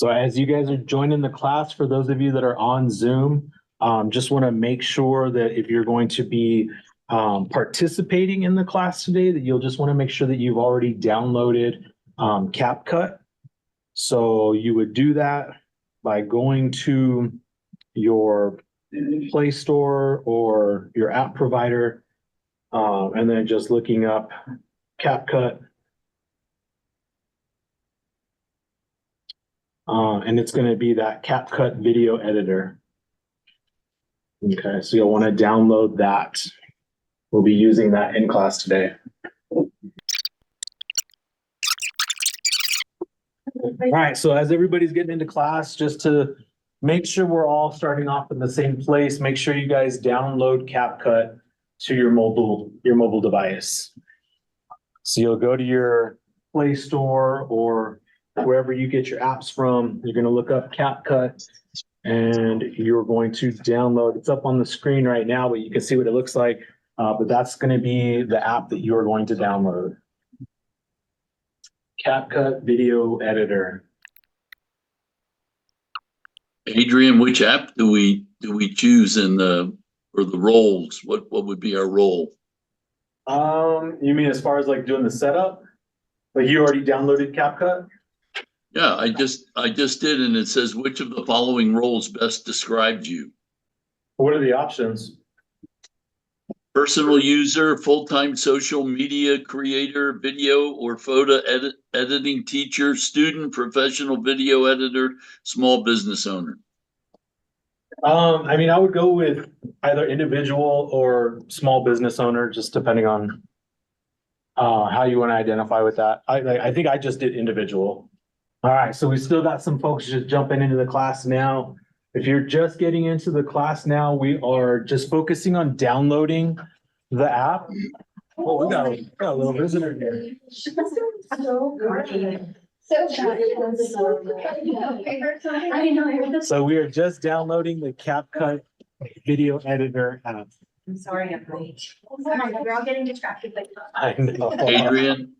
So as you guys are joining the class, for those of you that are on Zoom, just want to make sure that if you're going to be participating in the class today, that you'll just want to make sure that you've already downloaded CapCut. So you would do that by going to your Play Store or your app provider, and then just looking up CapCut. And it's going to be that CapCut video editor. Okay, so you'll want to download that. We'll be using that in class today. All right, so as everybody's getting into class, just to make sure we're all starting off in the same place, make sure you guys download CapCut to your mobile device. So you'll go to your Play Store or wherever you get your apps from. You're going to look up CapCut and you're going to download. It's up on the screen right now, but you can see what it looks like. But that's going to be the app that you're going to download. CapCut Video Editor. Adrian, which app do we choose in the roles? What would be our role? You mean as far as like doing the setup? Like you already downloaded CapCut? Yeah, I just did, and it says which of the following roles best described you? What are the options? Personal user, full-time social media creator, video or photo editing teacher, student, professional video editor, small business owner. I mean, I would go with either individual or small business owner, just depending on how you want to identify with that. I think I just did individual. All right, so we still got some folks just jumping into the class now. If you're just getting into the class now, we are just focusing on downloading the app. Oh, we got a little visitor here. So we are just downloading the CapCut video editor app. I'm sorry, I'm late. We're all getting distracted. I know. Adrian?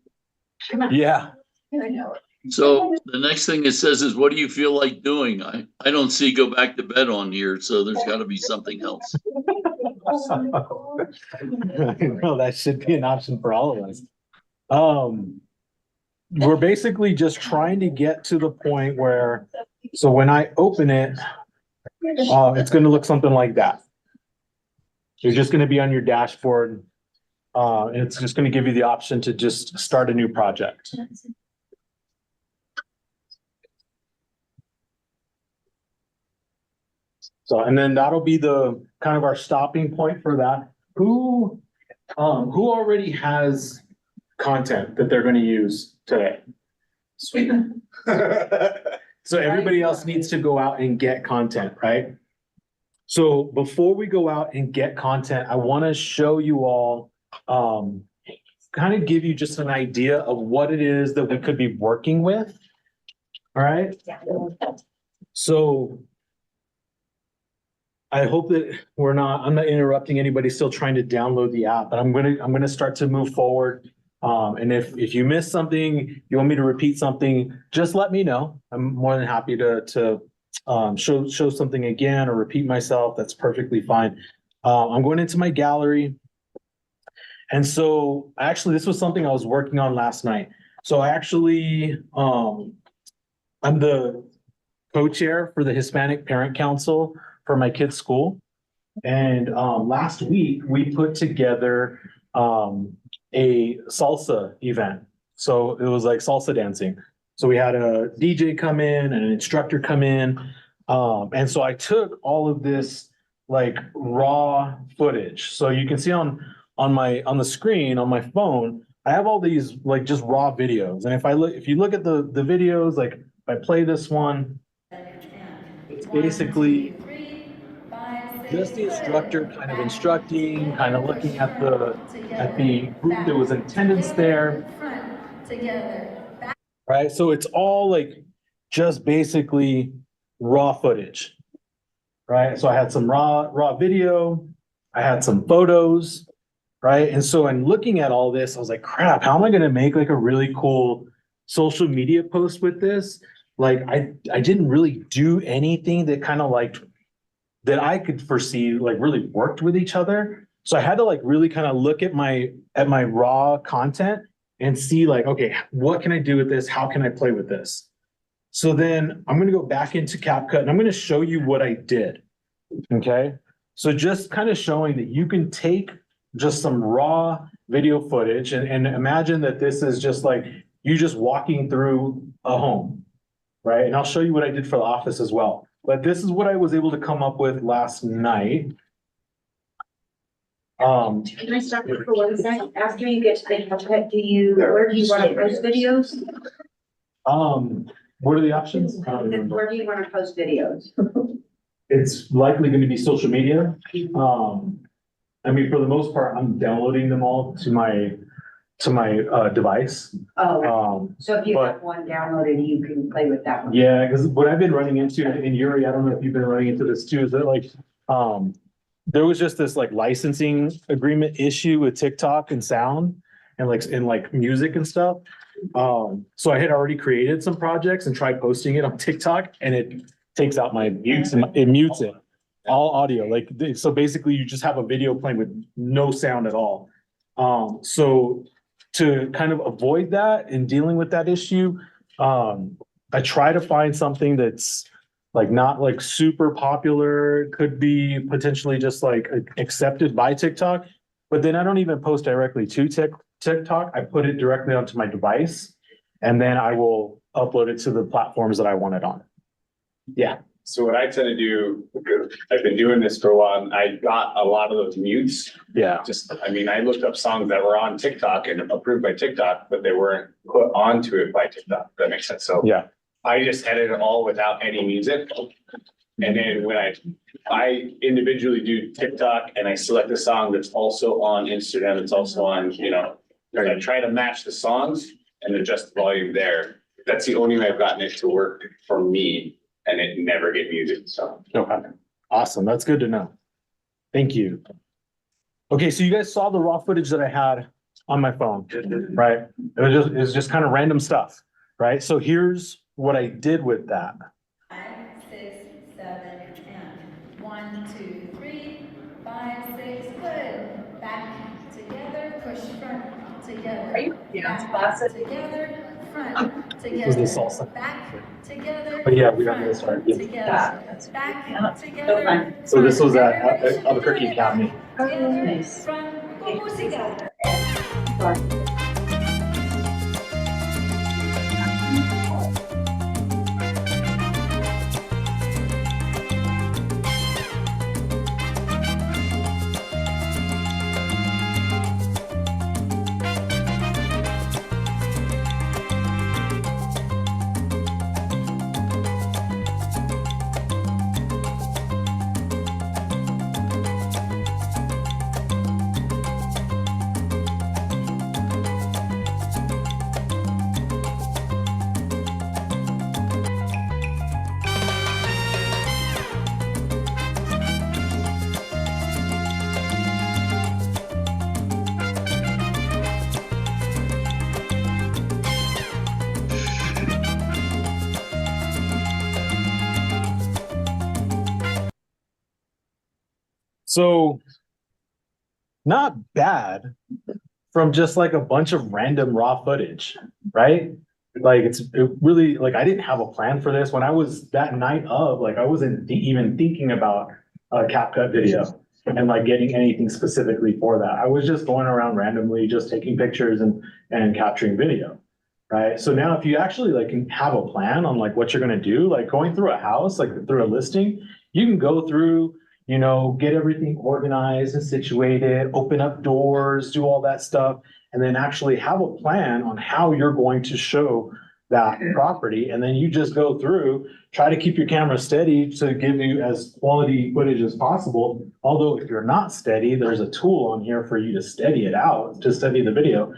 Yeah. I know. So the next thing it says is, what do you feel like doing? I don't see go back to bed on here, so there's got to be something else. No, that should be an option for all of us. We're basically just trying to get to the point where, so when I open it, it's going to look something like that. You're just going to be on your dashboard. And it's just going to give you the option to just start a new project. So, and then that'll be the kind of our stopping point for that. Who already has content that they're going to use today? Sweet. So everybody else needs to go out and get content, right? So before we go out and get content, I want to show you all, kind of give you just an idea of what it is that we could be working with. All right. So I hope that I'm not interrupting anybody still trying to download the app, but I'm going to start to move forward. And if you missed something, you want me to repeat something, just let me know. I'm more than happy to show something again or repeat myself. That's perfectly fine. I'm going into my gallery. And so actually, this was something I was working on last night. So I actually, I'm the co-chair for the Hispanic Parent Council for my kids' school. And last week we put together a salsa event. So it was like salsa dancing. So we had a DJ come in and an instructor come in. And so I took all of this like raw footage. So you can see on the screen on my phone, I have all these like just raw videos. And if you look at the videos, like if I play this one, it's basically just the instructor kind of instructing, kind of looking at the group that was in attendance there. Right. So it's all like just basically raw footage. Right. So I had some raw video, I had some photos, right? And so in looking at all this, I was like, crap, how am I going to make like a really cool social media post with this? like, I didn't really do anything that kind of like, that I could foresee, like really worked with each other. So I had to like really kind of look at my raw content and see like, okay, what can I do with this? How can I play with this? So then I'm gonna go back into CapCut and I'm gonna show you what I did. Okay. So just kind of showing that you can take just some raw video footage and imagine that this is just like you just walking through a home, right? And I'll show you what I did for the office as well. But this is what I was able to come up with last night. Can I stop you for 1 second? After you get to the CapCut, where do you want to post videos? What are the options? I don't remember. Where do you want to post videos? It's likely going to be social media. I mean, for the most part, I'm downloading them all to my device. Oh, so if you but- have one downloaded, you can play with that one. Yeah, because what I've been running into, and Yuri, I don't know if you've been running into this too, is that like, there was just this like licensing agreement issue with TikTok and sound and like music and stuff. So I had already created some projects and tried posting it on TikTok and it takes out my mutes and it mutes it. All audio, like, so basically you just have a video playing with no sound at all. So to kind of avoid that and dealing with that issue, I try to find something that's like not like super popular, could be potentially just like accepted by TikTok, but then I don't even post directly to TikTok. I put it directly onto my device and then I will upload it to the platforms that I want it on. Yeah. So what I tend to do, I've been doing this for a while, and I got a lot of those mutes. Yeah. I looked up songs that were on TikTok and approved by TikTok, but they weren't put onto it by TikTok. If that makes sense. So Yeah. I just edit it all without any music. And then when I individually do TikTok and I select a song that's also on Instagram, it's also on, I try to match the songs and adjust the volume there. That's the only way I've gotten it to work for me. And it never get muted, so. Okay. Awesome. That's good to know. Thank you. Okay, so you guys saw the raw footage that I had on my phone, right? It was just kind of random stuff, right? So here's what I did with that. 5, 6, 7, and 1, 2, 3, 5, 6, good. Back together, push front together. Are you dance Back classes? together, front This was the together. salsa. Back together. But yeah, we got to front start. Yeah. Together. Back together. So this was at Everybody Albuquerque do it. Academy. Together, Nice. front, con música. So not bad from just like a bunch of random raw footage, right? Like it really, like I didn't have a plan for this when I was that night of, like I wasn't even thinking about a CapCut video and like getting anything specifically for that. I was just going around randomly, just taking pictures and capturing video, right? So now if you actually like can have a plan on like what you're gonna do, like going through a house, like through a listing, you can go through, get everything organized and situated, open up doors, do all that stuff, and then actually have a plan on how you're going to show that property. And then you just go through, try to keep your camera steady to give you as quality footage as possible. Although if you're not steady, there's a tool on here for you to steady it out, to steady the video.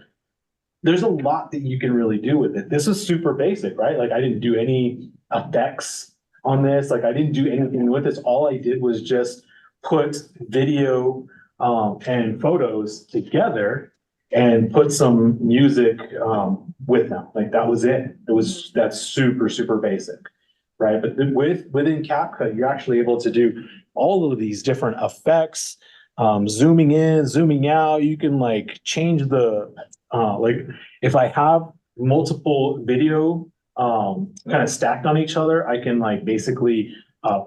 There's a lot that you can really do with it. This is super basic, right? Like I didn't do any effects on this. Like I didn't do anything with this. All I did was just put video and photos together and put some music with them. Like that was it. That's super, super basic. Right? But then within CapCut, you're actually able to do all of these different effects, zooming in, zooming out. You can like change the, like if I have multiple video kind of stacked on each other, I can like basically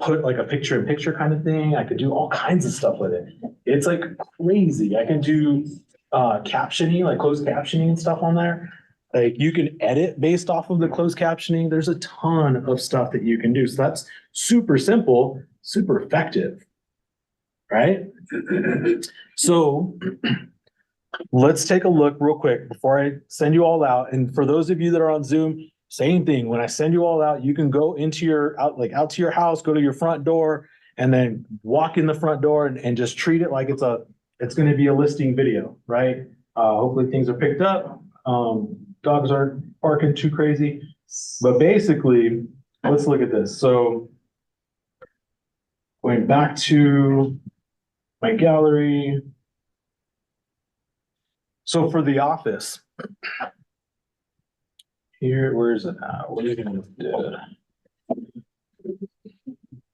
put like a picture in picture kind of thing. I could do all kinds of stuff with it. It's like crazy. I can do captioning, like closed captioning and stuff on there. Like you can edit based off of the closed captioning. There's a ton of stuff that you can do. So that's super simple, super effective, right? So let's take a look real quick before I send you all out. And for those of you that are on Zoom, same thing. When I send you all out, you can go into your out to your house, go to your front door, and then walk in the front door and just treat it like it's going to be a listing video, right? Hopefully things are picked up. Dogs aren't barking too crazy, but basically, let's look at this. So going back to my gallery. So for the office, here, where is it at? What are you gonna do?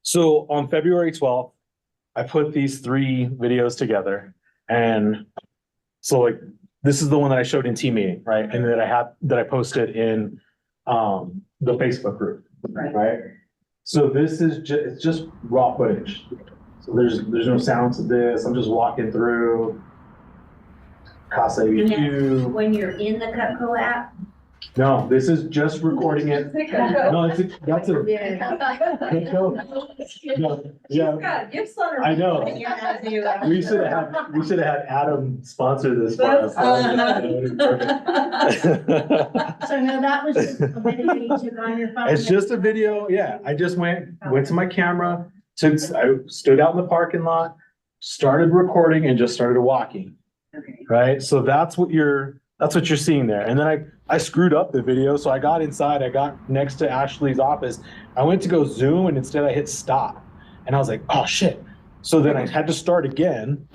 So on February 12th, I put these 3 videos together. And so like, this is the one that I showed in team meeting, right? And that I posted in the Facebook group, right? So this is it's just raw footage. So there's no sound to this. I'm just walking through Casa ABQ. When you're in the CutCo app? No, this is just recording it. No, that's a. No, yeah, I know. We should have had Adam sponsor this for us. So no, that was just a video you took on your phone. It's just a video, yeah. I just went to my camera, I stood out in the parking lot, started recording and just started walking. Okay. Right? So that's what you're seeing there. And then I screwed up the video. So I got inside, I got next to Ashley's office. I went to go zoom and instead I hit stop. And I was like, oh shit. So then I had to start again.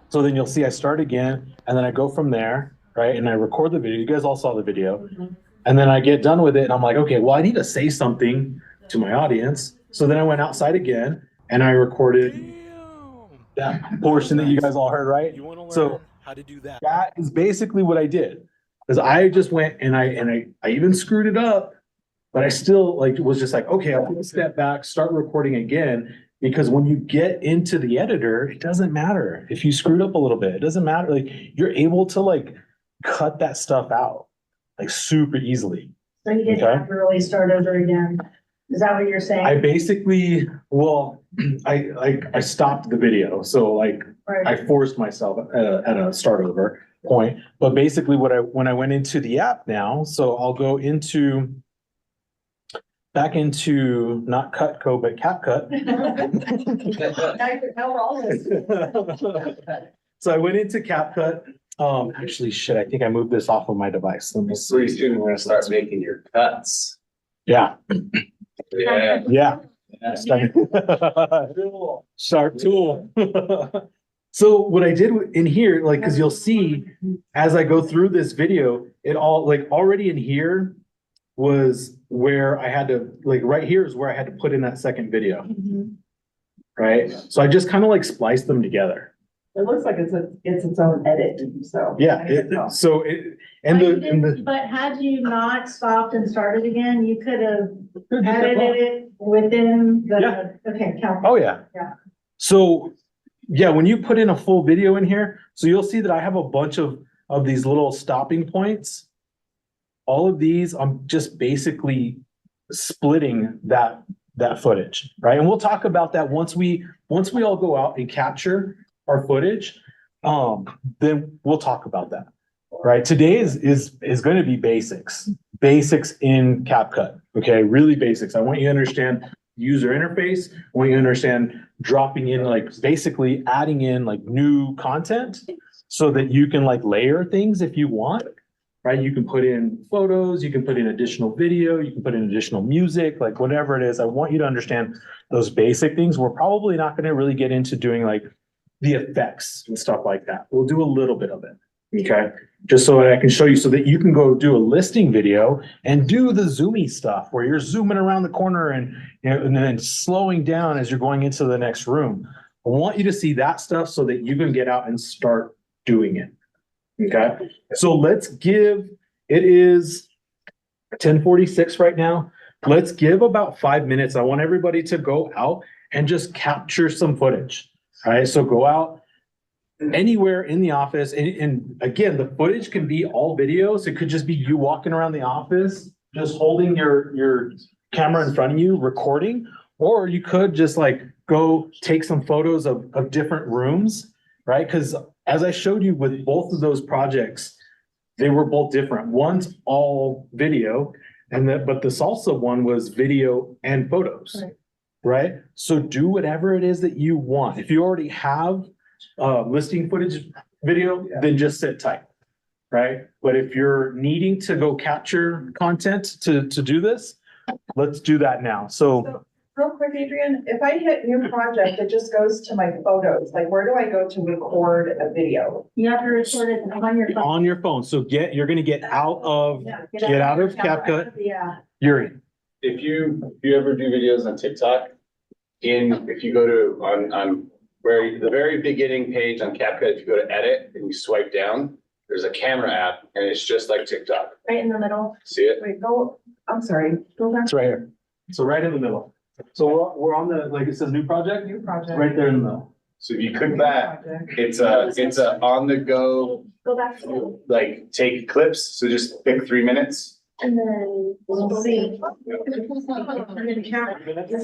So then you'll see I start again and then I go from there, right? And I record the video. You guys all saw the video. And then I get done with it and I'm like, okay, well, I need to say something to my audience. So then I went outside again and I recorded that portion that you guys all heard, right? You want to learn So how to do that? that is basically what I did. Because I just went and I even screwed it up, but I still like was just like, okay, I'll take a step back, start recording again. Because when you get into the editor, it doesn't matter if you screwed up a little bit. It doesn't matter. Like you're able to like cut that stuff out like super easily. So you didn't Okay. have to really start over again. Is that what you're saying? I basically, well, I stopped the video. So like Right. I forced myself at a start over point. But basically when I went into the app now, so I'll go back into not CutCo, but CapCut. So I went into CapCut. Actually, shit, I think I moved this off of my device. Let me see. Pretty soon we're gonna start making your cuts. Yeah, Yeah. yeah. Sharp tool. So what I did in here, like, cause you'll see as I go through this video, it all like already in here was where I had to, like, right here is where I had to put in that second video, Mhm. right? So I just kind of like spliced them together. It looks like it's its own edit, so. Yeah, so But had you not stopped and started again, you could have edited it within Yeah. the, okay, count. oh yeah. Yeah. So, yeah, when you put in a full video in here, so you'll see that I have a bunch of these little stopping points. All of these, I'm just basically splitting that footage, right? And we'll talk about that once we all go out and capture our footage, then we'll talk about that, right? Today is going to be basics in CapCut, okay? Really basics. I want you to understand user interface. I want you to understand dropping in, like basically adding in like new content so that you can like layer things if you want, right? You can put in photos, you can put in additional video, you can put in additional music, like whatever it is. I want you to understand those basic things. We're probably not going to really get into doing like the effects and stuff like that. We'll do a little bit of it, Okay, just so that I can show you so that you can go do a listing video and do the zoomy stuff where you're zooming around the corner and, you know, and then slowing down as you're going into the next room. I want you to see that stuff so that you can get out and start doing it. Okay, so it is 10:46 right now. Let's give about 5 minutes. I want everybody to go out and just capture some footage. All right, so go out anywhere in the office. And again, the footage can be all videos. It could just be you walking around the office, just holding your camera in front of you, recording, or you could just like go take some photos of different rooms, right? Because as I showed you with both of those projects, they were both different. One's all video, but the salsa one was video and photos, right? So do whatever it is that you want. If you already have listing footage video, then just sit tight, right? But if you're needing to go capture content to do this, let's do that now. So Real quick, Adrian, if I hit new project, it just goes to my photos. Like, where do I go to record a video? You have to record it on your phone. on your phone, so you're gonna get out of, Yeah, get out of your camera. CapCut. Yeah. Yuri, If you ever do videos on TikTok, if you go to, on where the very beginning page on CapCut, if you go to edit and you swipe down, there's a camera app and it's just like TikTok. Right in the middle. See it? Wait, I'm sorry, go back it's right here. So right in the middle. So we're on the, like it says new project, to new project. right there in the middle. So if you click that, Project. it's a on the go, Go back to, like take clips. So just pick 3 minutes. and then we'll see.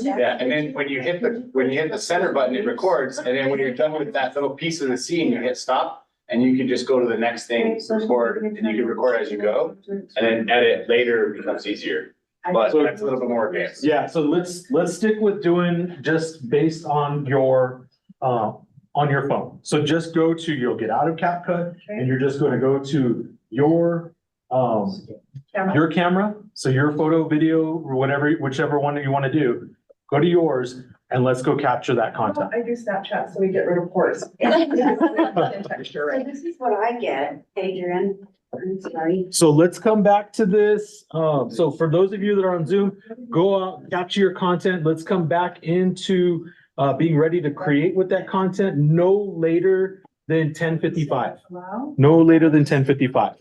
Yeah, and then when you hit the center button, it records. And then when you're done with that little piece of the scene, you hit stop and you can just go to the next thing, record, and you can record as you go. And then edit later becomes easier, but that's a little bit more advanced. Yeah, so let's stick with doing just based on your phone. So just you'll get out of CapCut and you're just gonna go to your camera, so your photo, video, or whichever one you wanna do, go to yours and let's go capture that content. I do Snapchat, so we get rid of pores. Texture, right? This is what I get, Adrian. I'm sorry. So let's come back to this. So for those of you that are on Zoom, go out, capture your content. Let's come back into being ready to create with that content no later than 10:55. Wow. No later than 10:55.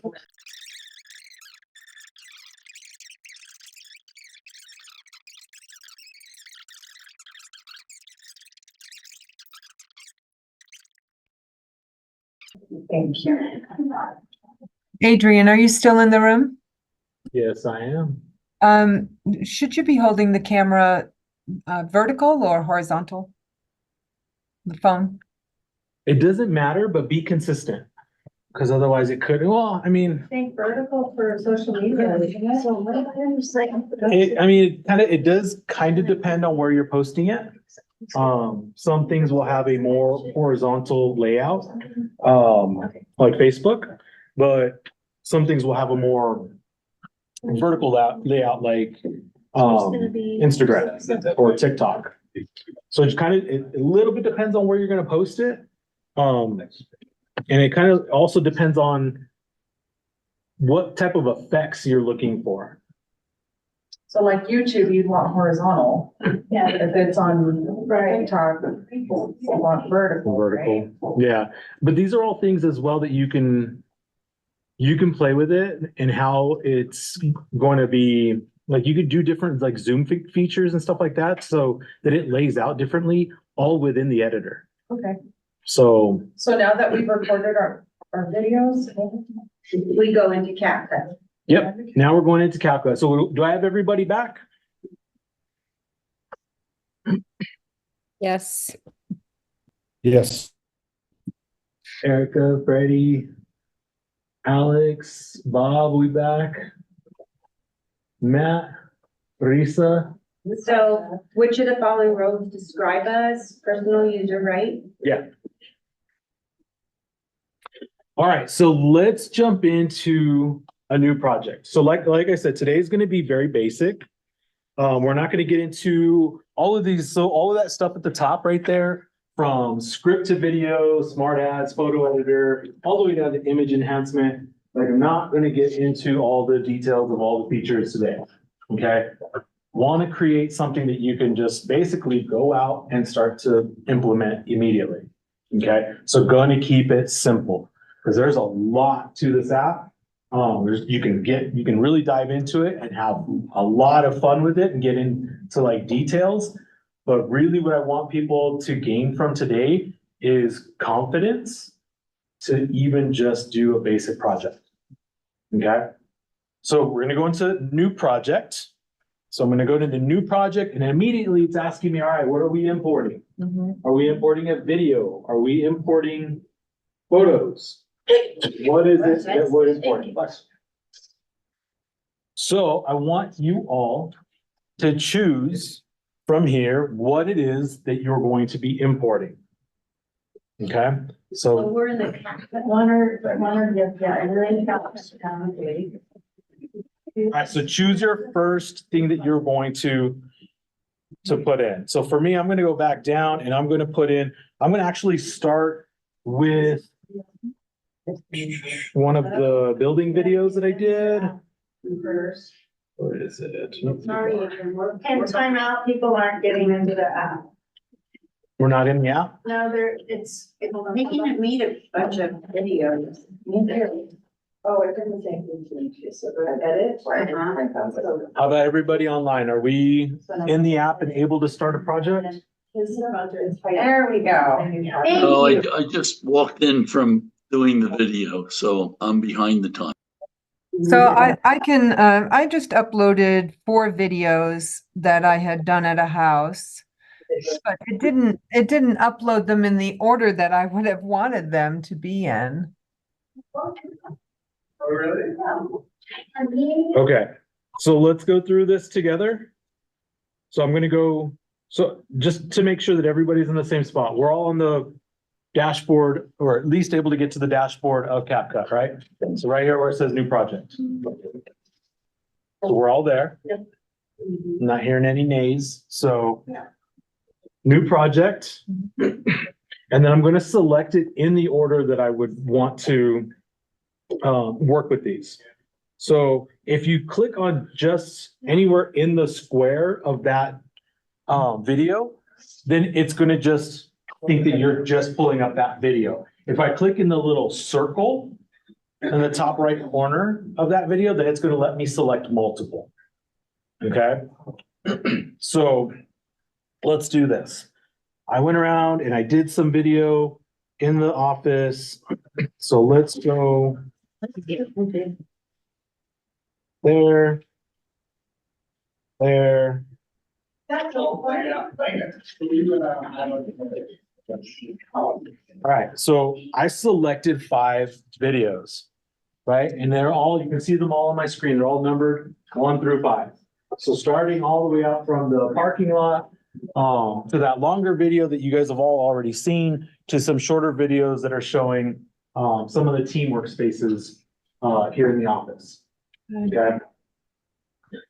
Thank you. Adrian, are you still in the room? Yes, I am. Should you be holding the camera vertical or horizontal? The phone? It doesn't matter, but be consistent. Because otherwise it could, well, I mean, Think vertical for social media. So what if I was like- it does kind of depend on where you're posting it. Some things will have a more horizontal layout, like Facebook, but some things will have a more vertical layout like, Instagram or TikTok. So it's it a little bit depends on where you're gonna post it. And it kind of also depends on what type of effects you're looking for. So like YouTube, you'd want horizontal. Yeah. If it's on TikTok, people want vertical, right? Vertical, yeah. But these are all things as well that you can play with it and how it's going to be, like you could do different like zoom features and stuff like that so that it lays out differently all within the editor. Okay, So so now that we've recorded our videos. We go into CapCut. yep, now we're going into CapCut. So do I have everybody back? Yes. Yes. Erica, Freddie, Alex, Bob, we back? Matt, Risa? So which of the following roles describe us? Personal user, right? Yeah. All right, so let's jump into a new project. So like I said, today is going to be very basic. We're not going to get into all of these. So all of that stuff at the top right there, from script to video, smart ads, photo editor, all the way down to image enhancement. Like, I'm not gonna get into all the details of all the features today, okay? Want to create something that you can just basically go out and start to implement immediately, okay? So gonna keep it simple, because there's a lot to this app. You can really dive into it and have a lot of fun with it and get into like details. But really what I want people to gain from today is confidence to even just do a basic project. Okay? So we're gonna go into new project. So I'm gonna go to the new project and immediately it's asking me, all right, what are we importing? Are we importing a video? Are we importing photos? What is it that we're importing? So I want you all to choose from here what it is that you're going to be importing. Okay, So so we're in the one or yeah, and then all right, so choose your first thing that you're going to put in. So for me, I'm gonna go back down and I'm gonna put in, I'm gonna actually start with one of the building videos that I did. first. Where is it? Sorry, and timeout, people aren't getting into the app. We're not in the app? No, it's making it meet a bunch of videos. Oh, it didn't say anything, so go to edit. How about everybody online? Are we in the app and able to start a project? There we go. Thank No, you. I just walked in from doing the video, so I'm behind the time. So I can, I just uploaded 4 videos that I had done at a house. But it didn't upload them in the order that I would have wanted them to be in. Okay, so let's go through this together. So I'm gonna go, so just to make sure that everybody's in the same spot, we're all on the dashboard, or at least able to get to the dashboard of CapCut, right? So right here where it says new project. So we're all there. I'm not hearing any nays, so. New project. And then I'm gonna select it in the order that I would want to work with these. So if you click on just anywhere in the square of that video, then it's gonna just think that you're just pulling up that video. If I click in the little circle in the top right corner of that video, then it's gonna let me select multiple. Okay? So let's do this. I went around and I did some video in the office. So let's go there, there. All right, so I selected 5 videos, right? And they're all, you can see them all on my screen. They're all numbered 1 through 5. So starting all the way out from the parking lot to that longer video that you guys have all already seen, to some shorter videos that are showing some of the team workspaces here in the office. Okay.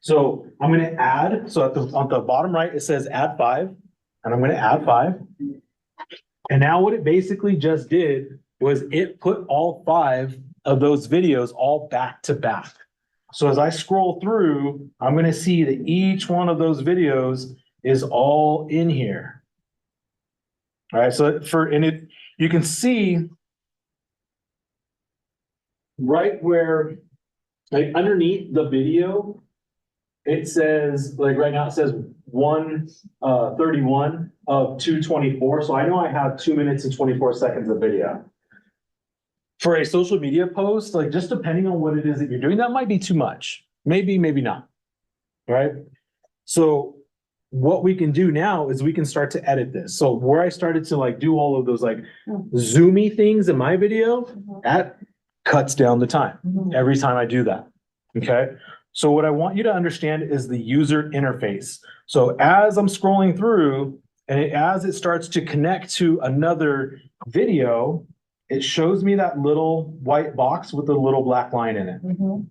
So I'm gonna add, so on the bottom right, it says add 5, and I'm gonna add 5. And now what it basically just did was it put all 5 of those videos all back to back. So as I scroll through, I'm gonna see that each one of those videos is all in here. All right, so you can see right where, like underneath the video, it says, like right now it says 1:31 of 2:24. So I know I have 2 minutes and 24 seconds of video. For a social media post, like just depending on what it is that you're doing, that might be too much. Maybe, maybe not. Right? So what we can do now is we can start to edit this. So where I started to like do all of those like zoomy things in my video, that cuts down the time every time I do that. Okay. So what I want you to understand is the user interface. So as I'm scrolling through and as it starts to connect to another video, it shows me that little white box with the little black line in it.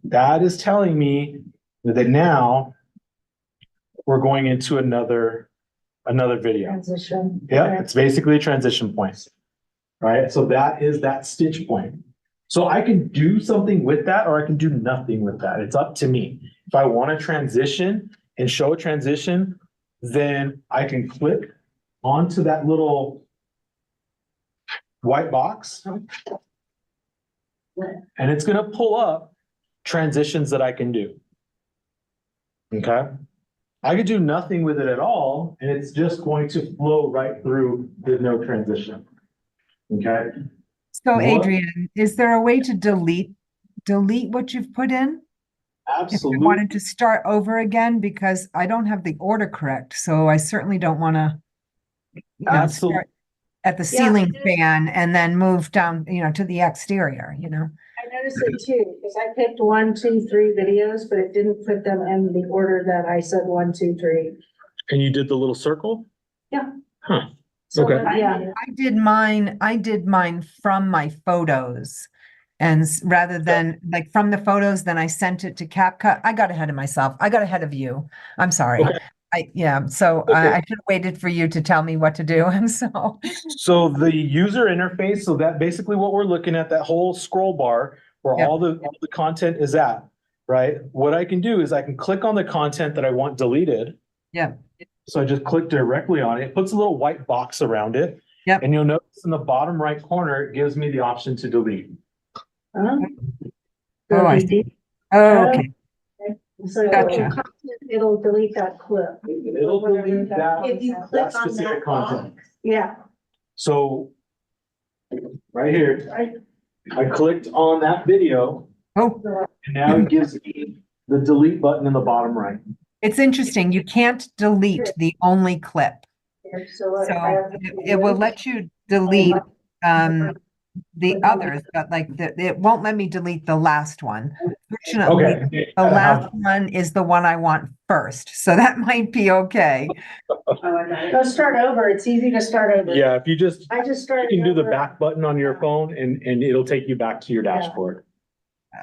That is telling me that now we're going into another another video. Transition. Yeah, it's basically a transition point. Right? So that is that stitch point. So I can do something with that or I can do nothing with that. It's up to me. If I want to transition and show a transition, then I can click onto that little white box. And it's going to pull up transitions that I can do. Okay. I could do nothing with it at all, and it's just going to flow right through with no transition. Okay. So What? Adrian, is there a way to delete what you've put in? If I Absolutely. wanted to start over again, because I don't have the order correct, so I certainly don't want to, Absolutely. start at the ceiling fan and then move down, to the exterior, I noticed it too, because I picked 1, 2, 3 videos, but it didn't put them in the order that I said 1, 2, 3. And you did the little circle? Yeah. Huh. So, Okay. yeah. I did mine from my photos. And rather than like from the photos, then I sent it to CapCut. I got ahead of myself. I got ahead of you. I'm sorry. Okay. So Okay. I should have waited for you to tell me what to do. And so, So the user interface, so that basically what we're looking at, that whole scroll bar where Yep. all the content is at, right? What I can do is I can click on the content that I want deleted. yeah, So I just click directly on it. It puts a little white box around it. Yep. And you'll notice in the bottom right corner, it gives me the option to delete. Oh, I see. Oh, okay. So Gotcha. it'll delete that clip. It'll delete that, If you that click on specific that content. box. Yeah. So right here, I clicked on that video Oh, and now it gives me the delete button in the bottom right. it's interesting. You can't delete the only clip. So So it will let you delete the others, but like it won't let me delete the last one. Fortunately, Okay. the last one is the one I want first, so that might be okay. Go start over. It's easy to start over. Yeah, if you just, I just you started. can do the over. back button on your phone and it'll take you back to your Yeah. dashboard.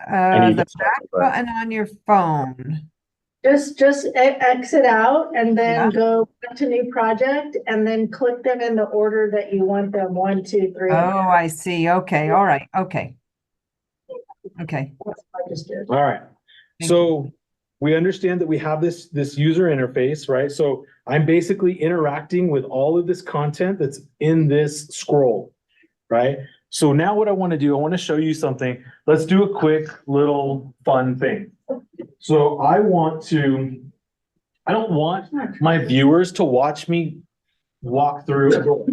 And you The can start back over. button on your phone. Just exit out and Yeah. then go back to new project and then click them in the order that you want them, 1, 2, 3. Oh, I see. Okay, all right, okay. Okay, That's what I just did. All right. Thank So we understand that we have this user interface, right? So I'm basically interacting with all of this content that's in this scroll, right? So now what I want to do, I want to show you something. Let's do a quick little fun thing. So I don't want my viewers to watch me walk through a door,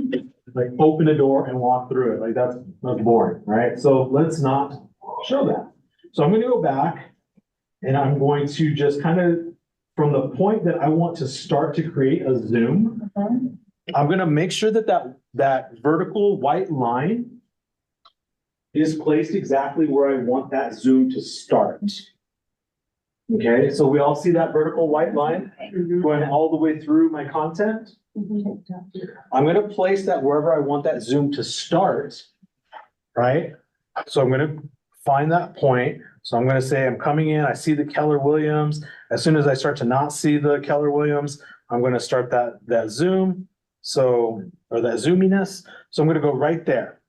like open a door and walk through it. Like that's boring, right? So let's not show that. So I'm going to go back and I'm going to just kind of, from the point that I want to start to create a zoom, I'm going to make sure that vertical white line is placed exactly where I want that zoom to start. Okay, so we all see that vertical white line going all the way through my content. I'm going to place that wherever I want that zoom to start, right? So I'm going to find that point. So I'm going to say I'm coming in, I see the Keller Williams. As soon as I start to not see the Keller Williams, I'm going to start that zoom. So, or that zoominess. So I'm going to go right there.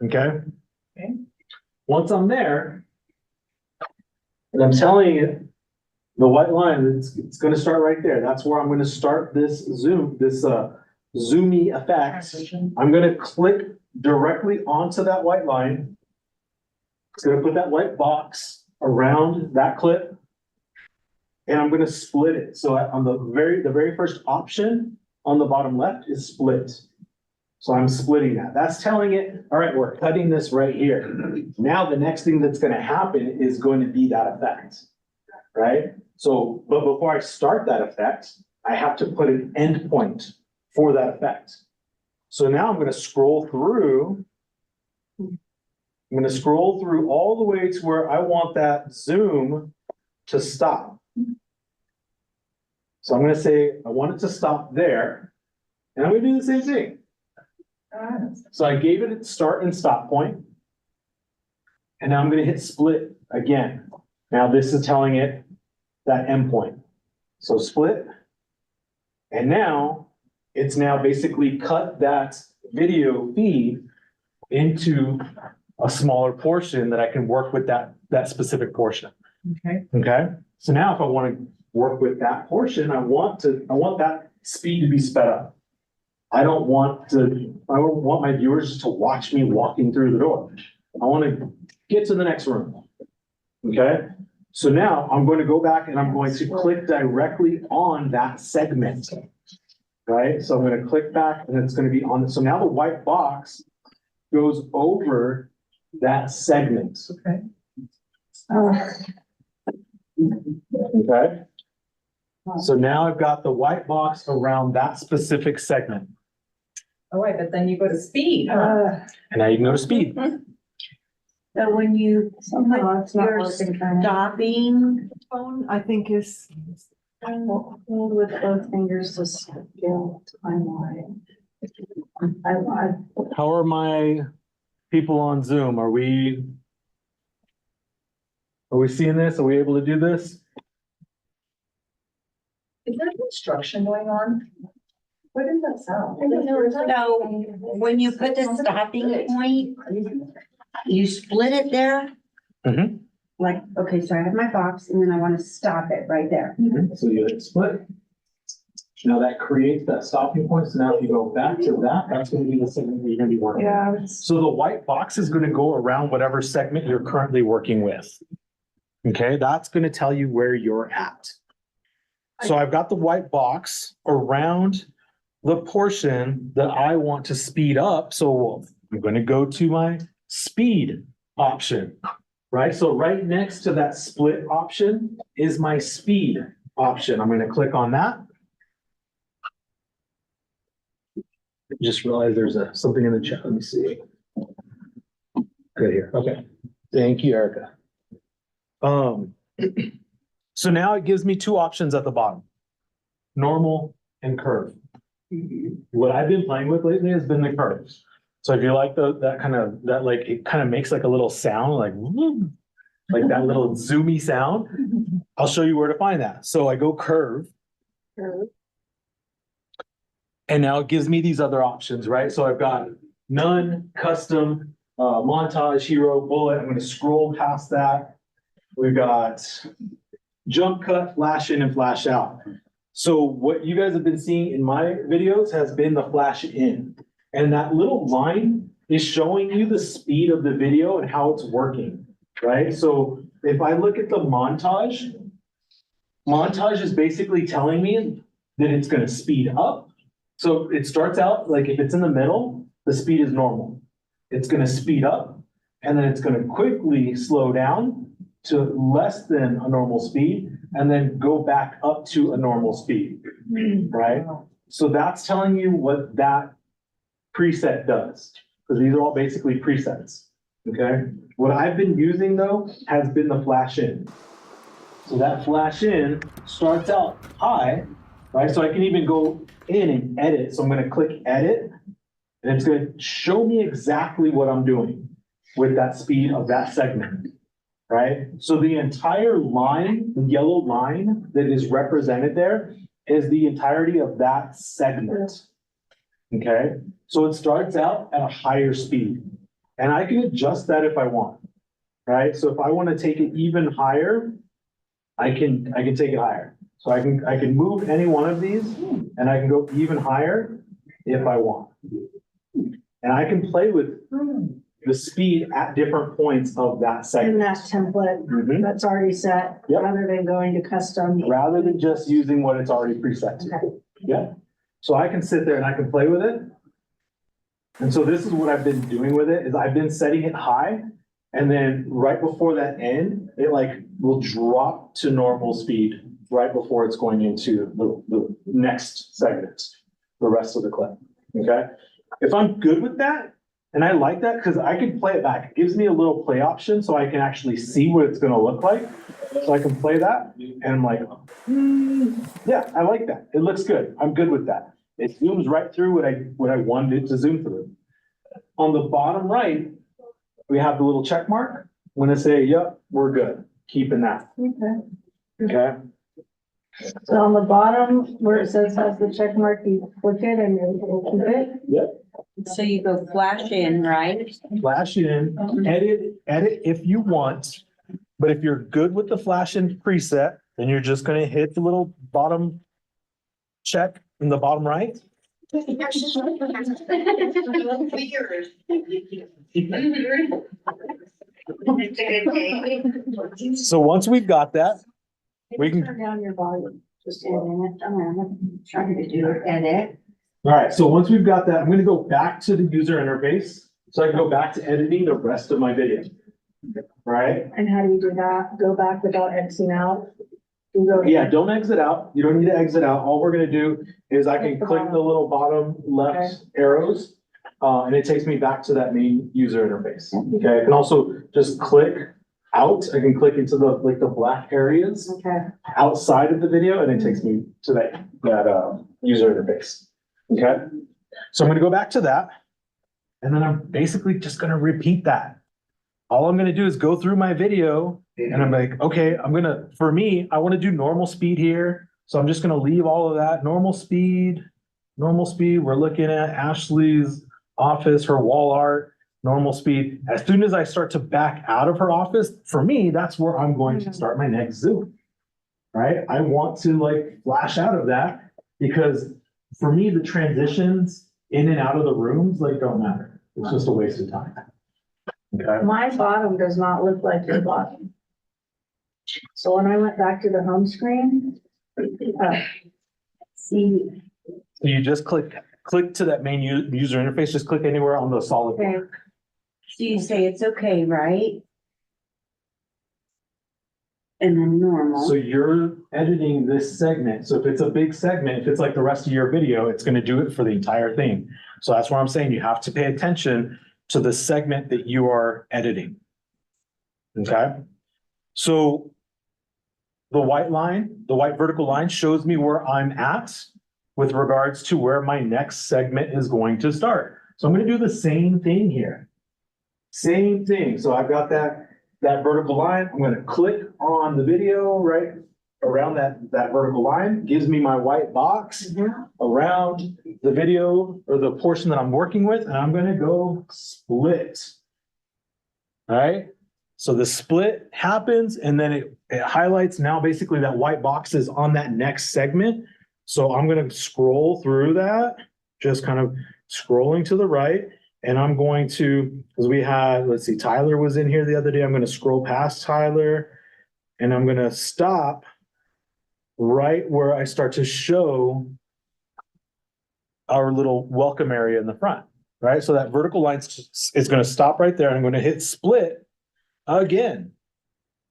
Okay. Once I'm there, and I'm telling you, the white line, it's going to start right there. That's where I'm going to start this zoom, this zoomy effect. I'm going to click directly onto that white line. It's going to put that white box around that clip. And I'm going to split it. So on the very first option on the bottom left is split. So I'm splitting that. That's telling it, all right, we're cutting this right here. Now the next thing that's going to happen is going to be that effect, right? So, but before I start that effect, I have to put an endpoint for that effect. So now I'm going to scroll through. I'm going to scroll through all the way to where I want that zoom to stop. So I'm going to say, I want it to stop there. And I'm going to do the same thing. So I gave it its start and stop point. And now I'm going to hit split again. Now this is telling it that endpoint. So split. And now it's now basically cut that video feed into a smaller portion that I can work with that specific portion. Okay. Okay, so now if I want to work with that portion, I want that speed to be sped up. I don't want my viewers just to watch me walking through the door. I want to get to the next room. Okay, so now I'm going to go back and I'm going to click directly on that segment. Right, so I'm going to click back and it's going to be on, so now the white box goes over that segment. Okay. Okay. So now I've got the white box around that specific segment. Oh, wait, but then you go to speed. And now you can go to speed. So when you Somehow it's not your working for me. stopping tone, I think is. Hold with both fingers to scale timeline. How are my people on Zoom? Are we seeing this? Are we able to do this? Is there construction going on? What does that sound? So when you put the stopping point, you split it there? Mhm. Like, okay, so I have my box and then I want to stop it right there. So you hit split. Now that creates that stopping point. So now if you go back to that, that's going to be the segment that you're going to be working with. Yeah. So the white box is going to go around whatever segment you're currently working with. Okay, that's going to tell you where you're at. So I've got the white box around the portion that I want to speed up. So I'm going to go to my speed option, right? So right next to that split option is my speed option. I'm going to click on that. Just realized there's something in the chat. Let me see. Good here. Okay. Thank you, Erica. So now it gives me two options at the bottom, normal and curve. What I've been playing with lately has been the curves. So if you like that kind of it kind of makes like a little sound, like that little zoomy sound. I'll show you where to find that. So I go curve. And now it gives me these other options, right? So I've got none, custom, montage, hero, bullet. I'm going to scroll past that. We've got jump cut, flash in, and flash out. So what you guys have been seeing in my videos has been the flash in. And that little line is showing you the speed of the video and how it's working, right? So if I look at the montage is basically telling me that it's going to speed up. So it starts out like if it's in the middle, the speed is normal. It's going to speed up and then it's going to quickly slow down to less than a normal speed and then go back up to a normal speed, right? So that's telling you what that preset does, because these are all basically presets, okay? What I've been using though has been the flash in. So that flash in starts out high, right? So I can even go in and edit. So I'm going to click edit and it's going to show me exactly what I'm doing with that speed of that segment, right? So the entire line, the yellow line that is represented there is the entirety of that segment, okay? So it starts out at a higher speed and I can adjust that if I want, right? So if I want to take it even higher, I can take it higher. So I can move any one of these and I can go even higher if I want. And I can play with the speed at different points of that In segment. that template Mhm. that's already set, Yep. rather than going to custom. Rather than just using what it's already preset to. Okay. Yeah. So I can sit there and I can play with it. And so this is what I've been doing with it, is I've been setting it high. And then right before that end, it like will drop to normal speed right before it's going into the next segment, the rest of the clip, okay? If I'm good with that, and I like that because I can play it back. It gives me a little play option so I can actually see what it's gonna look like. So I can play that and I'm like, yeah, I like that. It looks good. I'm good with that. It zooms right through what I wanted it to zoom through. On the bottom right, we have the little check mark. I'm gonna say, yep, we're good. Keeping that. Okay. Okay. So on the bottom where it says has the check mark, you click it and it will keep it. So you go flash in, right? Flash in, edit if you want. But if you're good with the flash in preset, then you're just gonna hit the little bottom check in the bottom right. So once we've got that, we can, Turn down your volume, just a minute. I'm trying to do edit. all right, so once we've got that, I'm gonna go back to the user interface. So I can go back to editing the rest of my video. Right? And how do you do that? Go back without Xing out? You go. Yeah, don't exit out. You don't need to exit out. All we're gonna do is I can click the little bottom left arrows. And it takes me back to that main user interface. Okay, I can also just click out. I can click into the, like the black areas Okay. outside of the video and it takes me to that user interface. Okay, so I'm gonna go back to that. And then I'm basically just gonna repeat that. All I'm gonna do is go through my video and I'm like, okay, for me, I wanna do normal speed here. So I'm just gonna leave all of that, normal speed. We're looking at Ashley's office, her wall art, normal speed. As soon as I start to back out of her office, for me, that's where I'm going to start my next zoom. Right? I want to like flash out of that because for me, the transitions in and out of the rooms like don't matter. It's just a waste of time. Okay. My bottom does not look like your bottom. So when I went back to the home screen, see, So you just click to that main user interface, just click anywhere on the solid okay, block. So you say it's okay, right? And then So normal. you're editing this segment. So if it's a big segment, if it's like the rest of your video, it's gonna do it for the entire thing. So that's why I'm saying you have to pay attention to the segment that you are editing. Okay? So the white line, the white vertical line shows me where I'm at with regards to where my next segment is going to start. So I'm gonna do the same thing here. Same thing. So I've got that vertical line. I'm gonna click on the video right around that vertical line, gives me my white box around the video or the portion that I'm working with, and I'm gonna go split. All right, so the split happens and then it highlights now basically that white box is on that next segment. So I'm gonna scroll through that, just kind of scrolling to the right. And I'm going to, because we had, let's see, Tyler was in here the other day. I'm gonna scroll past Tyler and I'm gonna stop right where I start to show our little welcome area in the front, right? So that vertical line is gonna stop right there. And I'm gonna hit split again.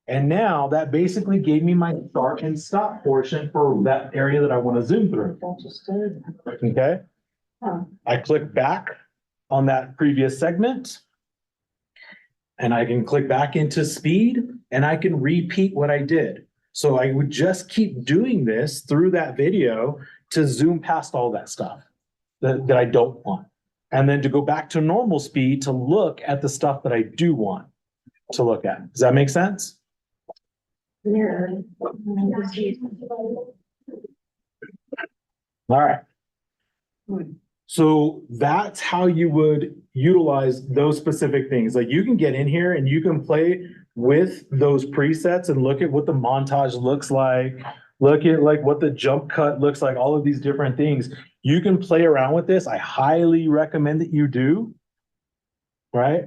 And now that basically gave me my start and stop portion for that area that I want to zoom through. Okay? I click back on that previous segment. And I can click back into speed and I can repeat what I did. So I would just keep doing this through that video to zoom past all that stuff that I don't want. And then to go back to normal speed to look at the stuff that I do want to look at. Does that make sense? Yeah. All right. So that's how you would utilize those specific things. Like you can get in here and you can play with those presets and look at what the montage looks like. Look at like what the jump cut looks like, all of these different things. You can play around with this. I highly recommend that you do. Right?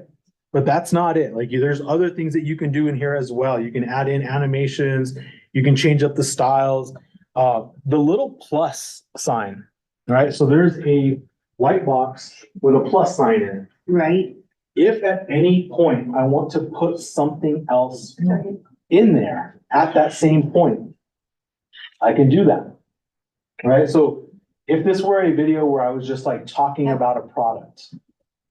But that's not it. Like there's other things that you can do in here as well. You can add in animations. You can change up the styles. The little plus sign, right? So there's a white box with a plus sign in it. Right. If at any point I want to put something else in there at that same point, I can do that. Right? So if this were a video where I was just like talking about a product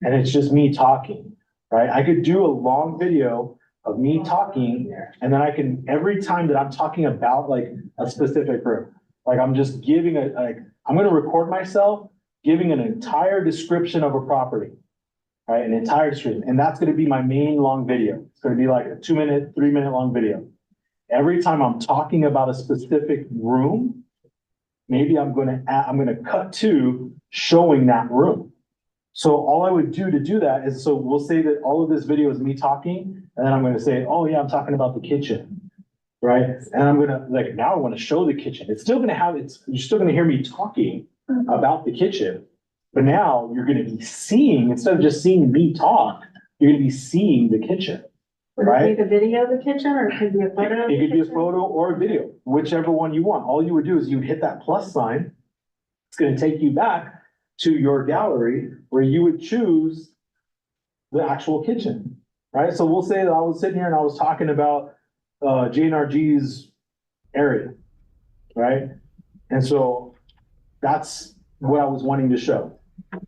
and it's just me talking, right? I could do a long video of me talking and then I can, every time that I'm talking about like a specific room, like I'm just giving I'm going to record myself giving an entire description of a property, right? An entire description. And that's going to be my main long video. It's going to be like a 2-minute, 3-minute long video. every time I'm talking about a specific room, maybe I'm gonna cut to showing that room. So all I would do to do that is, so we'll say that all of this video is me talking, and then I'm gonna say, oh yeah, I'm talking about the kitchen. Right? And I'm gonna, like, now I wanna show the kitchen. It's still gonna have, you're still gonna hear me talking about the kitchen. But now you're gonna be seeing, instead of just seeing me talk, you're gonna be seeing the kitchen. Would it be the video of the kitchen or it could be a photo? of It the could be a kitchen? photo or a video, whichever one you want. All you would do is you'd hit that plus sign. It's gonna take you back to your gallery where you would choose the actual kitchen, right? So we'll say that I was sitting here and I was talking about JNRG's area, right? And so that's what I was wanting to show,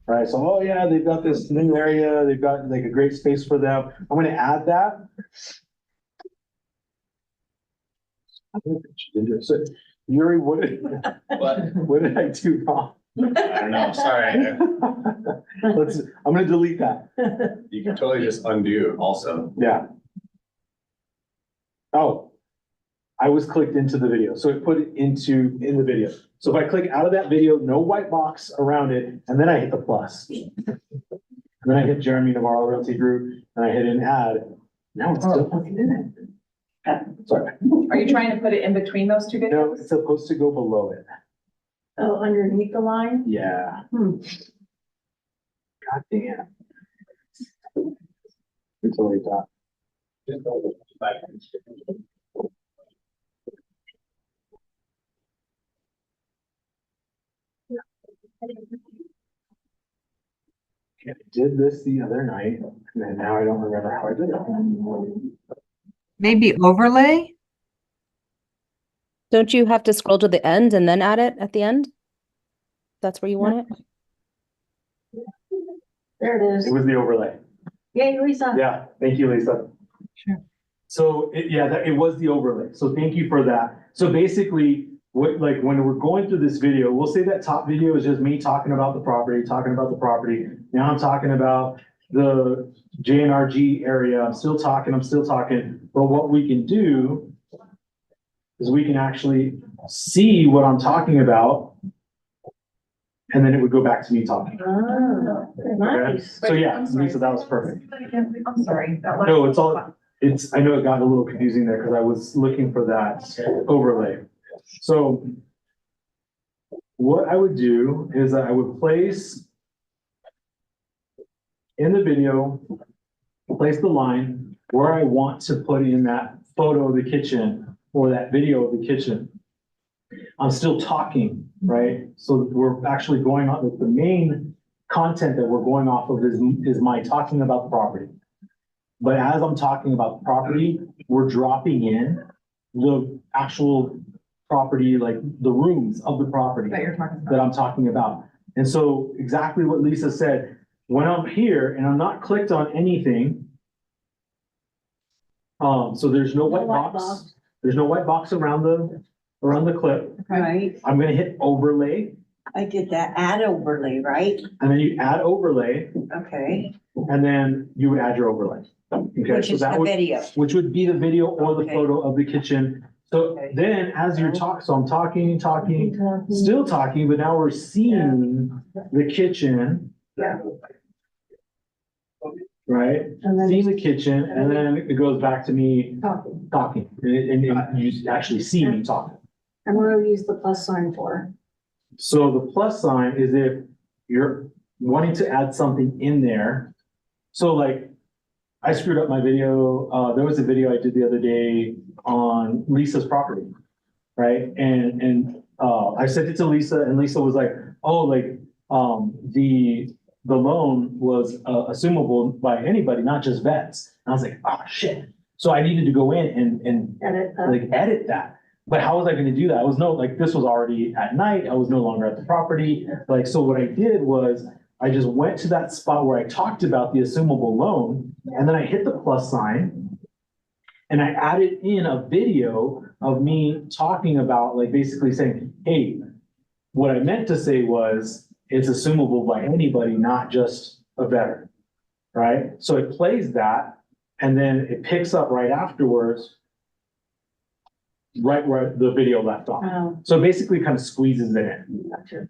right? So, oh yeah, they've got this new area, they've got like a great space for them. I'm gonna add that. So, Yuri, what did I do wrong? I don't know, sorry. I'm gonna delete that. You can totally just undo also. Yeah. Oh, I was clicked into the video, so it put it in the video. So if I click out of that video, no white box around it, and then I hit the plus. And then I hit Jeremy Navarro Realty Group, and I hit an ad. Now it's still fucking in it. Sorry. Are you trying to put it in between those two No, videos? it's supposed to go below it. Oh, underneath the line? Yeah. Hmm. God damn. It's already done. I did this the other night, and then now I don't remember how I did it. Maybe overlay? Don't you have to scroll to the end and then add it at the end? That's where you want it? There it It is. was the overlay. Yay, Lisa. Yeah, thank you, Lisa. Sure. So it was the overlay. So thank you for that. So basically, like when we're going through this video, we'll say that top video is just me talking about the property. Now I'm talking about the JNRG area. I'm still talking. But what we can do is we can actually see what I'm talking about. And then it would go back to me talking. Oh, nice. So yeah, Lisa, that was perfect. I'm sorry. that last No, one it's was all, fun. I know it got a little confusing there because I was looking for that overlay. So what I would do is I would place in the video, place the line where I want to put in that photo of the kitchen or that video of the kitchen. I'm still talking, right? So we're actually going on with the main content that we're going off of is my talking about the property. But as I'm talking about the property, we're dropping in the actual property, like the rooms of the property That you're talking that about. I'm talking about. And so exactly what Lisa said, when I'm here and I'm not clicked on anything, so there's no white box. There's no white box around the clip. Right, I'm gonna hit overlay, I did that, add overlay, right? and then you add overlay, Okay, and then you would add your overlay. Okay, which so is that the would, video. which would be the video or the Okay. photo of the kitchen. So Okay. then as you're so I'm talking, still talking, but now we're seeing the kitchen. Yeah. Right? And then Seeing the kitchen, and then it goes back to me talking. and you actually see me talking. And what do we use the plus sign for? So the plus sign is if you're wanting to add something in there. So like, I screwed up my video. There was a video I did the other day on Lisa's property, right? And I sent it to Lisa, and Lisa was like, oh, like, the loan was assumable by anybody, not just vets. And I was like, oh, shit. So I needed to go in and Edit. like edit that. But how was I gonna do that? I was this was already at night. I was no longer at the property. Like, so what I did was I just went to that spot where I talked about the assumable loan, and then I hit the plus sign. And I added in a video of me talking about, like, basically saying, hey, what I meant to say was, it's assumable by anybody, not just a veteran, right? So it plays that, and then it picks up right afterwards right where the video left off. Oh, So it basically kind of squeezes it in. gotcha.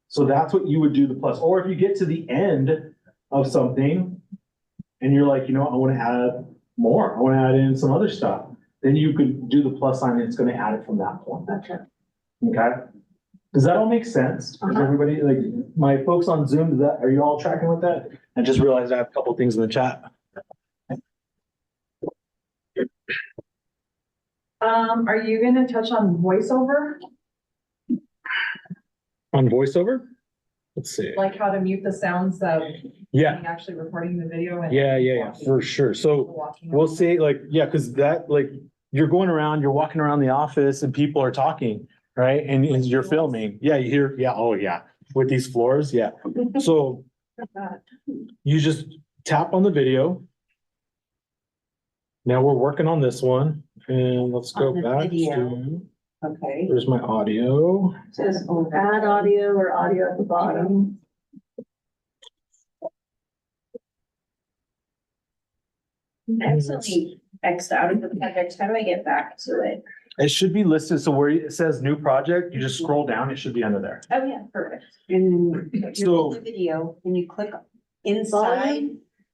So that's what you would do the plus, or if you get to the end of something and you're like, you know what, I want to add more, I want to add in some other stuff, then you could do the plus sign and it's going to add it from that point. Gotcha. Okay? Does that all make sense? Does everybody, like, my folks on Zoom, are you all tracking with that? I just realized I have a couple things in the chat. Are you gonna touch on voiceover, On voiceover? Let's see. like how to mute the sounds that Yeah, actually recording the video and? yeah, for sure. So we'll say like, yeah, because that, like, you're going around, you're walking around the office and people are talking, right? And you're filming. Yeah, you hear, yeah, oh yeah, with these floors, yeah. So you just tap on the video. Now we're working on this one and let's go On the back video. to, Okay. there's my audio. Says add audio or audio at the bottom. Actually, Xed out of the project, how do I get back to it? It should be listed. So where it says new project, you just scroll down, it should be under there. Oh, yeah, perfect. And you're So- in the video and you click inside.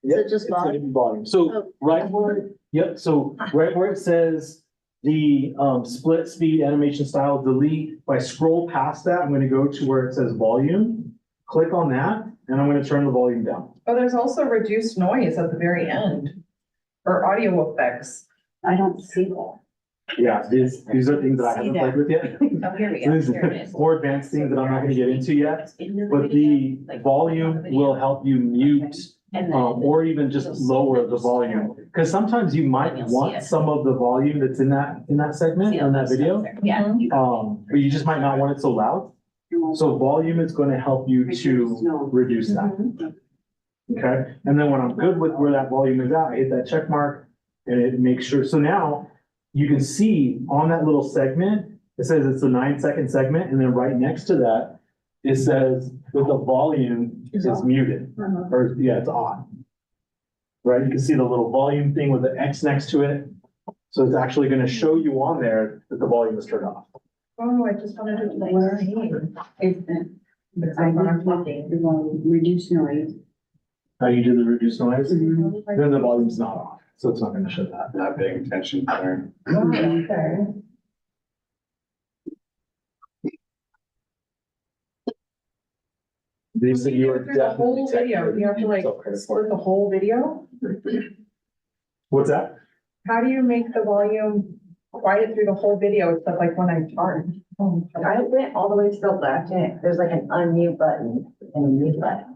Is it just It's gonna volume? be volume. So Oh. right where, yep, so right where it says the split speed animation style delete, if I scroll past that, I'm gonna go to where it says volume. Click on that and I'm gonna turn the volume down. Oh, there's also reduced noise at the very end. Or audio effects. I don't see that. Yeah, these are things that I haven't See played that. with yet. Oh, here we go. These Here it is. are more advanced things that I'm not gonna get into yet, Into but video, the like, volume will help you mute And then. or even just lower the volume. Because sometimes you might You'll see want it. some of the volume that's in that segment, See all in that stuff video. there. Yeah. But you just might not want it so loud. So volume is going to help you to reduce that. Okay, and then when I'm good with where that volume is at, I hit that check mark and it makes sure. So now you can see on that little segment, it says it's a 9-second segment. And then right next to that, it says with the volume is muted or yeah, it's on. Right, you can see the little volume thing with the X next to it. So it's actually going to show you on there that the volume is turned off. Oh, I just wanted to. Where is it? Reduce noise. How you do the reduce noise, Mhm. then the volume's not off, so it's not gonna show that. Not paying attention there. Okay. These that you are Through the whole definitely. video, you have to like split the whole video? What's that? How do you make the volume quiet through the whole video except like when I charge? I went all the way to the left and there's like an unmute button and a mute button.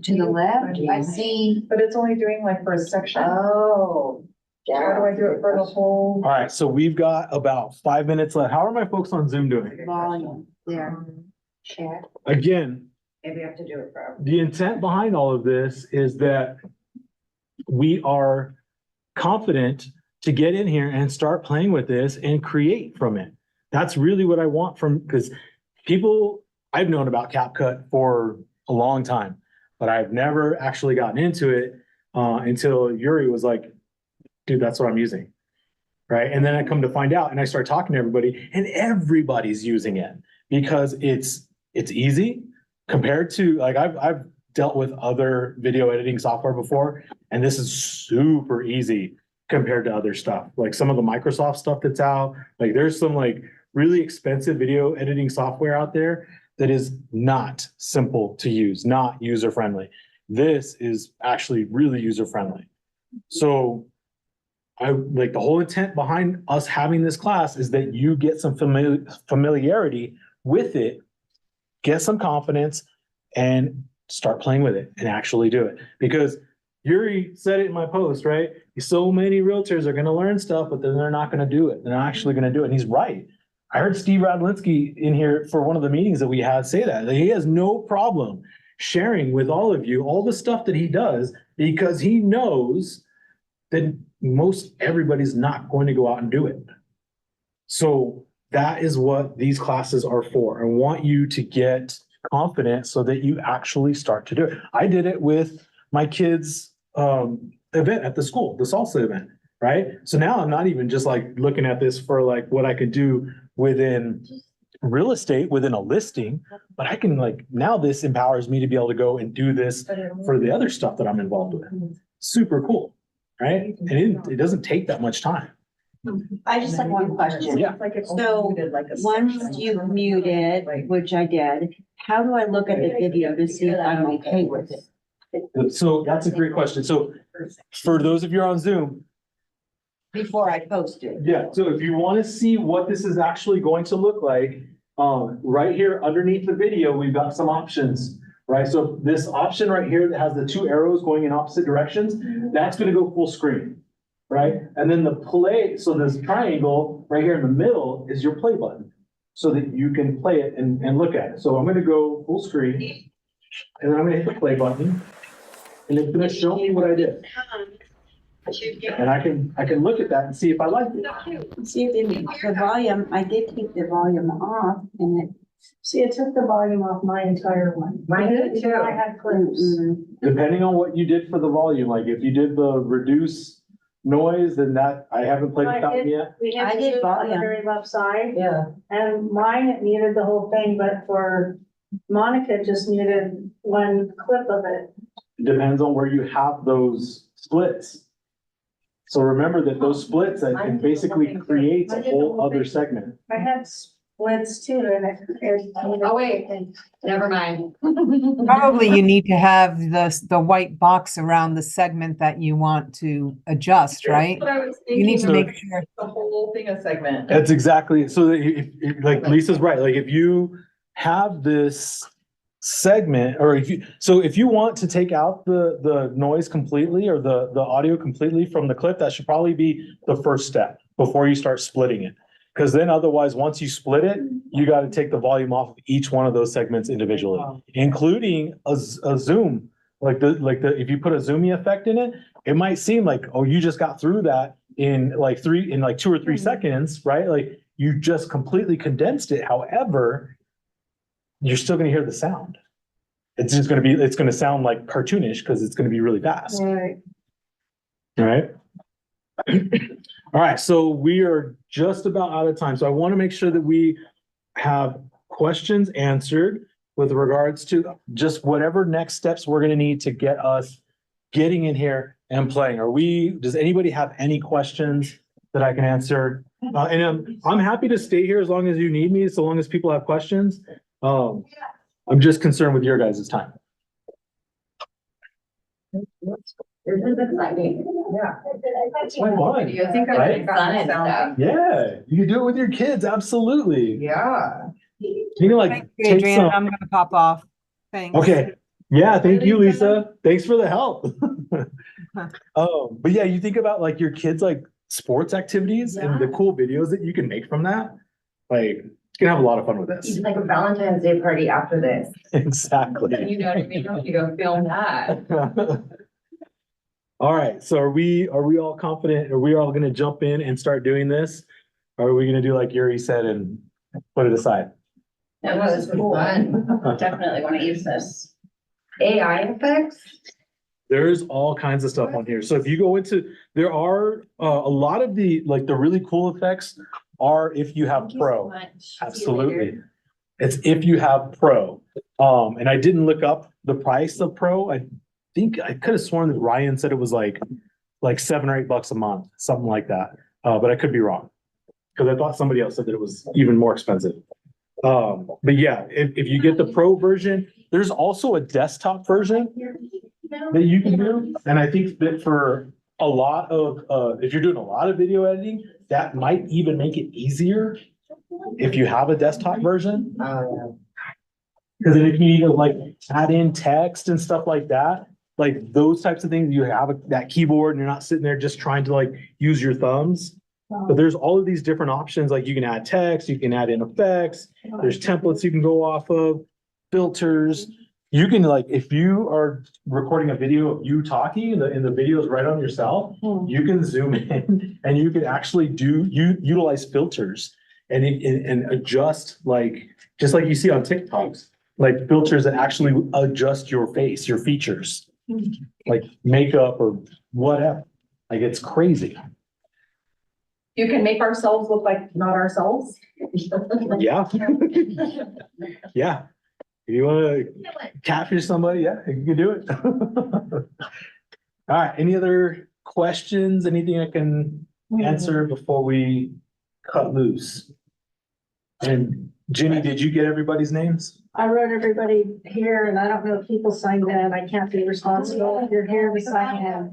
To the left, I see. But it's only doing like for a section. Oh. How do I do it for the whole? All right, so we've got about 5 minutes left. How are my folks on Zoom doing? Volume there. Check. Again, Maybe I have to do it for. the intent behind all of this is that we are confident to get in here and start playing with this and create from it. That's really what I want from, because people, I've known about CapCut for a long time, but I've never actually gotten into it until Yuri was like, dude, that's what I'm using. Right. And then I come to find out and I start talking to everybody and everybody's using it because it's easy compared to like I've dealt with other video editing software before, and this is super easy compared to other stuff. Like some of the Microsoft stuff that's out, like there's some like really expensive video editing software out there that is not simple to use, not user-friendly. This is actually really user-friendly. So I like the whole intent behind us having this class is that you get some familiarity with it, get some confidence, and start playing with it and actually do it. Because Yuri said it in my post, right? So many realtors are going to learn stuff, but then they're not going to do it. They're not actually going to do it. And he's right. I heard Steve Radlinski in here for one of the meetings that we had say that he has no problem sharing with all of you all the stuff that he does because he knows that most everybody's not going to go out and do it. So that is what these classes are for. I want you to get confident so that you actually start to do it. I did it with my kids' event at the school, the salsa event. right? So now I'm not even just like looking at this for like what I could do within real estate, within a listing, but I can like, now this empowers me to be able to go and do this for the other stuff that I'm involved with. Super cool, right? And it doesn't take that much time. I just have one question. Yeah. So once you've muted, which I did, how do I look at the video to see if I'm okay with it? So that's a great question. So for those of you on Zoom, Before I post it? yeah, so if you want to see what this is actually going to look like, right here underneath the video, we've got some options, right? So this option right here that has the two arrows going in opposite directions, that's gonna go full screen, right? And then the play, so this triangle right here in the middle is your play button, so that you can play it and look at it. So I'm gonna go full screen, and then I'm gonna hit the play button, and it's gonna show me what I did. And I can look at that and see if I like it. See, the volume, I did keep the volume off and it. See, it took the volume off my entire one. Mine did too. I had clips. Depending on what you did for the volume, like if you did the reduce noise, then that, I haven't played with that one yet. We I had to did do it on the volume. very left side, Yeah. and mine, it muted the whole thing, but for Monica, it just muted one clip of it. Depends on where you have those splits. So remember that those splits, it basically creates a whole other segment. I had splits too, and it. Oh, wait. Never mind. Probably you need to have the white box around the segment that you want to adjust, right? What I was You need to thinking, make sure. the whole thing a segment. That's exactly, so that like Lisa's right, like if you have this segment, or if you want to take out the noise completely or the audio completely from the clip, that should probably be the first step before you start splitting it. Because then otherwise, once you split it, you got to take the volume off of each one of those segments individually, including a zoom. Like if you put a zoomy effect in it, it might seem like, oh, you just got through that in like 2 or 3 seconds, right? Like you just completely condensed it. However, you're still going to hear the sound. It's just going to sound like cartoonish because it's going to be really fast. Right. All right. All right. So we are just about out of time. So I want to make sure that we have questions answered with regards to just whatever next steps we're going to need to get us getting in here and playing. Does anybody have any questions that I can answer? And I'm happy to stay here as long as you need me, so long as people have questions. I'm just concerned with your guys' time. This is exciting. Yeah. It's fun, You think I'm right? fun and stuff. Yeah, you can do it with your kids, absolutely. Yeah. You can like Thank you, take Adrian. some. I'm gonna pop off. Thanks. Okay, yeah, thank you, Lisa. Thanks for the help. But yeah, you think about like your kids' like sports activities and the cool videos that you can make from that. Like, you can have a lot of fun with this. It's like a Valentine's Day party after this. Exactly. You know what I mean? You go film that. All right, so are we all confident? Are we all gonna jump in and start doing this? Or are we gonna do like Yuri said and put it aside? That was fun. Definitely want to use this. AI effects? There's all kinds of stuff on here. So if you go into, there are a lot of the really cool effects are if you have Pro. Absolutely. It's if you have Pro. And I didn't look up the price of Pro. I think I could have sworn that Ryan said it was like $7 or $8 a month, something like that. But I could be wrong. Because I thought somebody else said that it was even more expensive. But yeah, if you get the Pro version, there's also a desktop version that you can do. And I think that for a lot of, if you're doing a lot of video editing, that might even make it easier if you have a desktop version. Because then if you need to like add in text and stuff like that, like those types of things, you have that keyboard and you're not sitting there just trying to like use your thumbs. But there's all of these different options, like you can add text, you can add in effects, there's templates you can go off of, filters. You can like, if you are recording a video of you talking and the video is right on yourself, you can zoom in and you can actually utilize filters and adjust like, just like you see on TikToks, like filters that actually adjust your face, your features, like makeup or whatever. Like it's crazy. You can make ourselves look like not ourselves. Yeah. Yeah. If you wanna capture somebody, yeah, you can do it. All right, any other questions, anything I can answer before we cut loose? And Jenny, did you get everybody's names? I wrote everybody here and I don't know if people signed in. I can't be responsible. If you're here to sign in.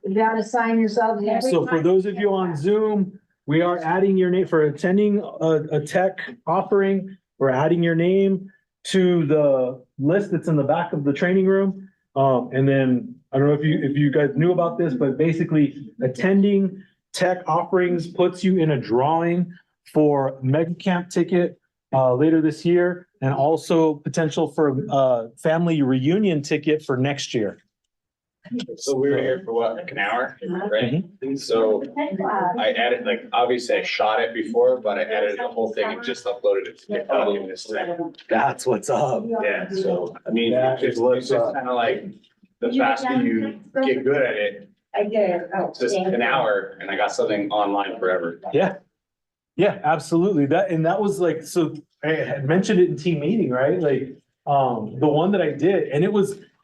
You gotta sign yourself in. So for those of you on Zoom, we are adding your name for attending a tech offering. We're adding your name to the list that's in the back of the training room. And then I don't know if you guys knew about this, but basically attending tech offerings puts you in a drawing for Mega Camp ticket later this year, and also potential for family reunion ticket for next year. So we were here for what, like an hour, right? So I added, like, obviously I shot it before, but I edited the whole thing and just uploaded it to TikTok in this thing. That's what's up. Yeah, so, I mean, That it's is what's just up. kind of like, the faster you get good at it, I did. Oh, just an hour and I got something online forever. Yeah. Yeah, absolutely. That was like, so I had mentioned it in team meeting, right? Like, the one that I did, and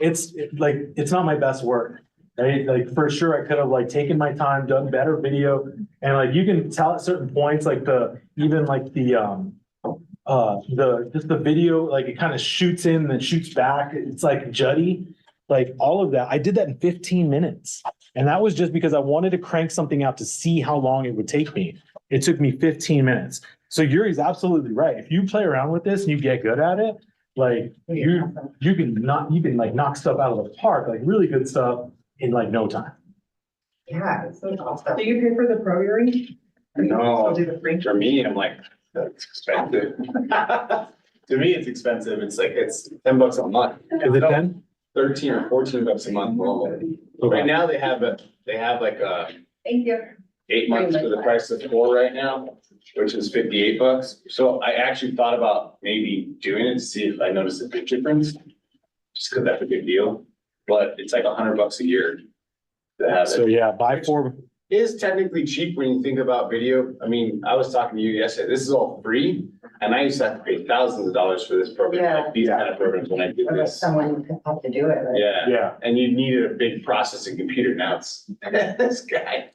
it's not my best work. Right? Like, for sure, I could have like taken my time, done better video, and like, you can tell at certain points, like just the video, like it kind of shoots in and then shoots back. It's like juddy, like all of that. I did that in 15 minutes. And that was just because I wanted to crank something out to see how long it would take me. It took me 15 minutes. So Yuri's absolutely right. If you play around with this and you get good at it, like you can like knock stuff out of the park, like really good stuff in like no time. Yeah, it's so awesome. Do you pay for the pro, Yuri? No, Do the free? for me, I'm like, that's expensive. To me, it's expensive. It's like, it's $10 a month. Is it 10? 13 or 14 bucks a month normally. Right now, they have like Thank you. 8 months for the price of 4 right now, which is $58. So I actually thought about maybe doing it to see if I noticed a big difference. Just because that's a big deal, but it's like $100 a year to have So it. yeah, buy 4. It is technically cheap when you think about video. I mean, I was talking to you yesterday, this is all free, and I used to have to pay thousands of dollars for this program, like these kind of programs when I did Unless this. someone could help to do it, right? Yeah, Yeah. and you needed a big processing computer, now it's this guy.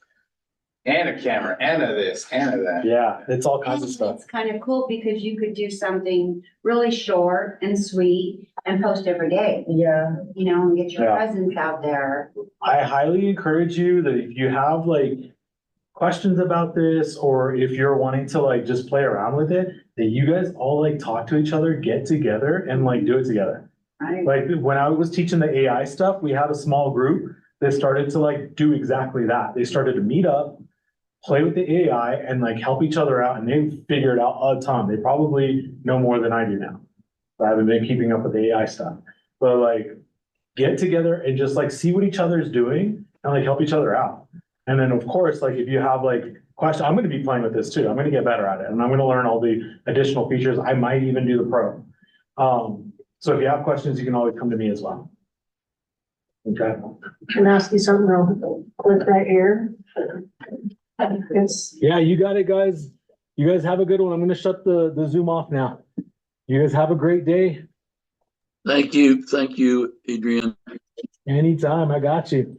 And a camera, and a this, and a that. Yeah, it's all kinds of And stuff. it's kind of cool because you could do something really short and sweet and post every day, Yeah. you know, and get your Yeah. presence out there. I highly encourage you that if you have like questions about this, or if you're wanting to like just play around with it, that you guys all like talk to each other, get together and like do it together. Right? Like when I was teaching the AI stuff, we had a small group that started to like do exactly that. They started to meet up, play with the AI and like help each other out, and they figured out a ton. They probably know more than I do now. I haven't been keeping up with the AI stuff, but like get together and just like see what each other's doing and like help each other out. And then of course, like if you have like questions, I'm gonna be playing with this too. I'm gonna get better at it and I'm gonna learn all the additional features. I might even do the pro. So if you have questions, you can always come to me as well. Okay. Can I ask you something real quick right here? It's, Yeah, you got it, guys. You guys have a good one. I'm gonna shut the Zoom off now. You guys have a great day. Thank you, Adrian. Anytime, I got you.